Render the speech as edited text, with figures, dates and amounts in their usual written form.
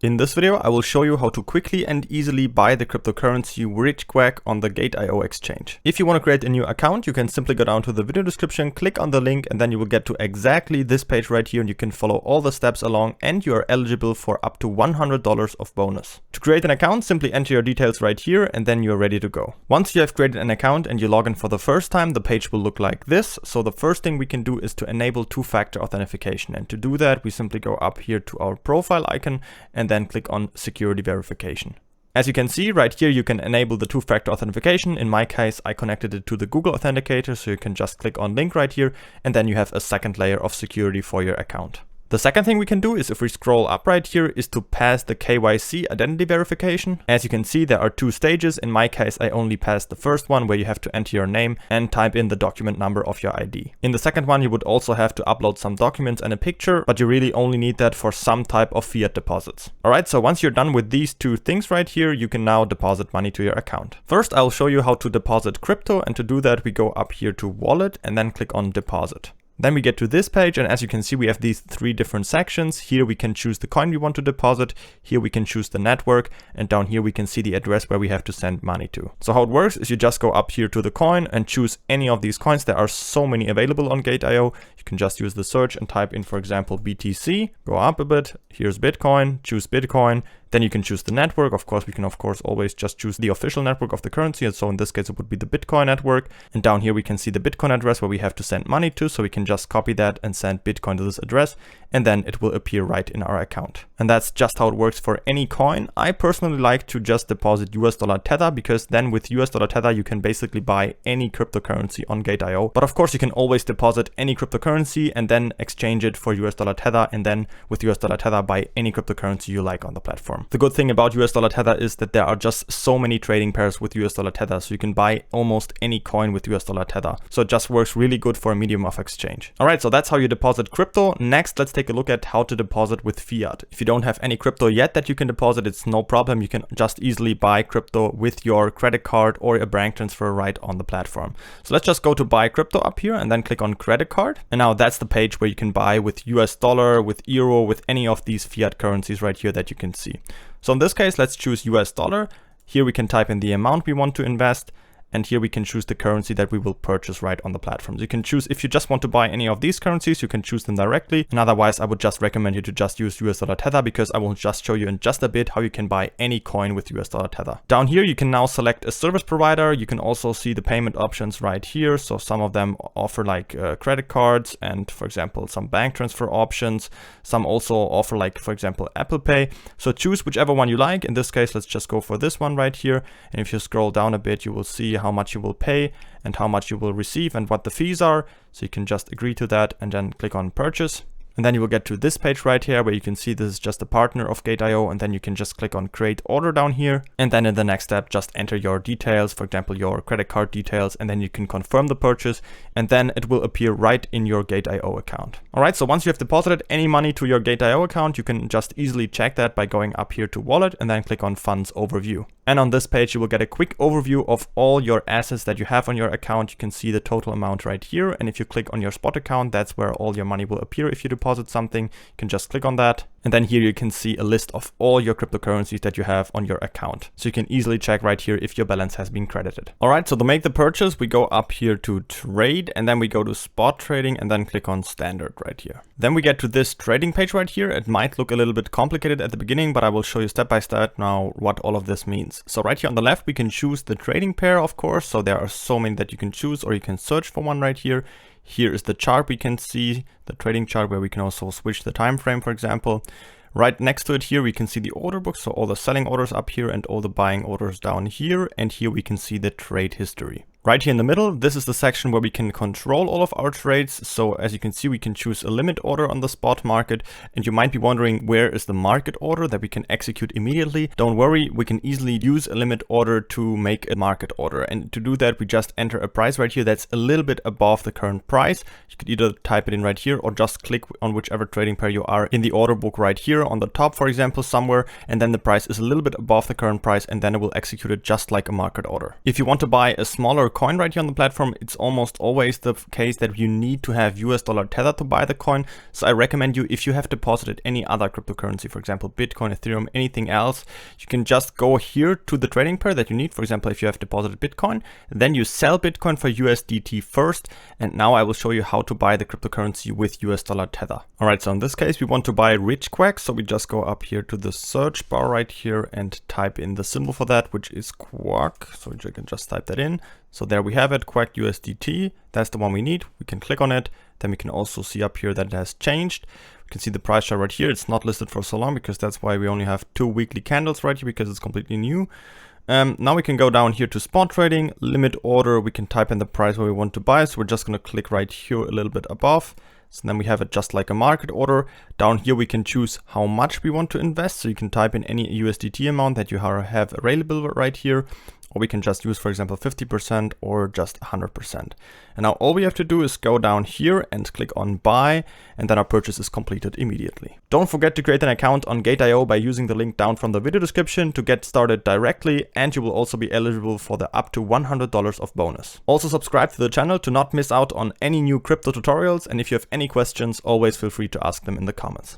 In this video, I will show you how to quickly and easily buy the cryptocurrency RichQUACK on the Gate.io exchange. If you want to create a new account, you can simply go down to the video description, click on the link, and then you will get to exactly this page right here, and you can follow all the steps along, and you are eligible for up to $100 of bonus. To create an account, simply enter your details right here, and then you're ready to go. Once you have created an account and you log in for the first time, the page will look like this. So the first thing we can do is to enable two-factor authentication. And to do that, we simply go up here to our profile icon and then click on security verification. As you can see right here, you can enable the two-factor authentication. In my case, I connected it to the Google Authenticator, so you can just click on link right here, and then you have a second layer of security for your account. The second thing we can do is, if we scroll up right here, is to pass the KYC identity verification. As you can see, there are two stages. In my case, I only passed the first one, where you have to enter your name and type in the document number of your ID. In the second one, you would also have to upload some documents and a picture, but you really only need that for some type of fiat deposits. Alright, so once you're done with these two things right here, you can now deposit money to your account. First, I'll show you how to deposit crypto, and to do that, we go up here to Wallet and then click on Deposit. Then we get to this page, and as you can see, we have these three different sections. Here we can choose the coin we want to deposit. Here we can choose the network, and down here we can see the address where we have to send money to. So how it works is you just go up here to the coin and choose any of these coins. There are so many available on Gate.io. You can just use the search and type in, for example, BTC. Go up a bit. Here's Bitcoin. Choose Bitcoin. Then you can choose the network. Of course, we can always just choose the official network of the currency. And so in this case, it would be the Bitcoin network. And down here, we can see the Bitcoin address where we have to send money to. So we can just copy that and send Bitcoin to this address, and then it will appear right in our account. And that's just how it works for any coin. I personally like to just deposit US dollar Tether, because then with US dollar Tether, you can basically buy any cryptocurrency on Gate.io. But of course, you can always deposit any cryptocurrency and then exchange it for US dollar Tether, and then with US dollar Tether, buy any cryptocurrency you like on the platform. The good thing about US dollar Tether is that there are just so many trading pairs with US dollar Tether, so you can buy almost any coin with US dollar Tether. So it just works really good for a medium of exchange. All right, so that's how you deposit crypto. Next, let's take a look at how to deposit with fiat. If you don't have any crypto yet that you can deposit, it's no problem. You can just easily buy crypto with your credit card or a bank transfer right on the platform. So let's just go to buy crypto up here and then click on credit card. And now that's the page where you can buy with US dollar, with euro, with any of these fiat currencies right here that you can see. So in this case, let's choose US dollar. Here we can type in the amount we want to invest. And here we can choose the currency that we will purchase right on the platform. So you can choose, if you just want to buy any of these currencies, you can choose them directly. And otherwise, I would just recommend you to just use US dollar Tether, because I will just show you in just a bit how you can buy any coin with US dollar Tether. Down here, you can now select a service provider. You can also see the payment options right here. So some of them offer like credit cards and, for example, some bank transfer options. Some also offer like, for example, Apple Pay. So choose whichever one you like. In this case, let's just go for this one right here. And if you scroll down a bit, you will see how much you will pay and how much you will receive and what the fees are. So you can just agree to that and then click on purchase. And then you will get to this page right here, where you can see this is just a partner of Gate.io, and then you can just click on create order down here. And then in the next step, just enter your details, for example, your credit card details, and then you can confirm the purchase, and then it will appear right in your Gate.io account. All right, so once you have deposited any money to your Gate.io account, you can just easily check that by going up here to wallet and then click on funds overview. And on this page, you will get a quick overview of all your assets that you have on your account. You can see the total amount right here. And if you click on your spot account, that's where all your money will appear. If you deposit something, you can just click on that. And then here you can see a list of all your cryptocurrencies that you have on your account. So you can easily check right here if your balance has been credited. All right, so to make the purchase, we go up here to trade, and then we go to spot trading and then click on standard right here. Then we get to this trading page right here. It might look a little bit complicated at the beginning, but I will show you step by step now what all of this means. So right here on the left, we can choose the trading pair, of course. So there are so many that you can choose, or you can search for one right here. Here is the chart. We can see the trading chart, where we can also switch the time frame, for example. Right next to it here, we can see the order book. So all the selling orders up here and all the buying orders down here. And here we can see the trade history. Right here in the middle, this is the section where we can control all of our trades. So as you can see, we can choose a limit order on the spot market. And you might be wondering, where is the market order that we can execute immediately? Don't worry, we can easily use a limit order to make a market order. And to do that, we just enter a price right here that's a little bit above the current price. You could either type it in right here or just click on whichever trading pair you are in the order book right here on the top, for example, somewhere. And then the price is a little bit above the current price, and then it will execute it just like a market order. If you want to buy a smaller a coin right here on the platform, it's almost always the case that you need to have US dollar tether to buy the coin. So I recommend you, if you have deposited any other cryptocurrency, for example, Bitcoin, Ethereum, anything else, you can just go here to the trading pair that you need. For example, if you have deposited Bitcoin, then you sell Bitcoin for USDT first. And now I will show you how to buy the cryptocurrency with US dollar tether. All right, so in this case, we want to buy RichQUACK. So we just go up here to the search bar right here and type in the symbol for that, which is QUACK. So you can just type that in. So there we have it, QUACK USDT. That's the one we need. We can click on it. Then we can also see up here that it has changed. We can see the price chart right here. It's not listed for so long because that's why we only have 2 weekly candles right here, because it's completely new. Now we can go down here to spot trading, limit order. We can type in the price where we want to buy. So we're just going to click right here a little bit above. So then we have it just like a market order. Down here we can choose how much we want to invest. So you can type in any USDT amount that you have available right here. Or we can just use, for example, 50% or just 100%. And now all we have to do is go down here and click on buy, and then our purchase is completed immediately. Don't forget to create an account on Gate.io by using the link down from the video description to get started directly, and you will also be eligible for the up to $100 of bonus. Also subscribe to the channel to not miss out on any new crypto tutorials, and if you have any questions, always feel free to ask them in the comments.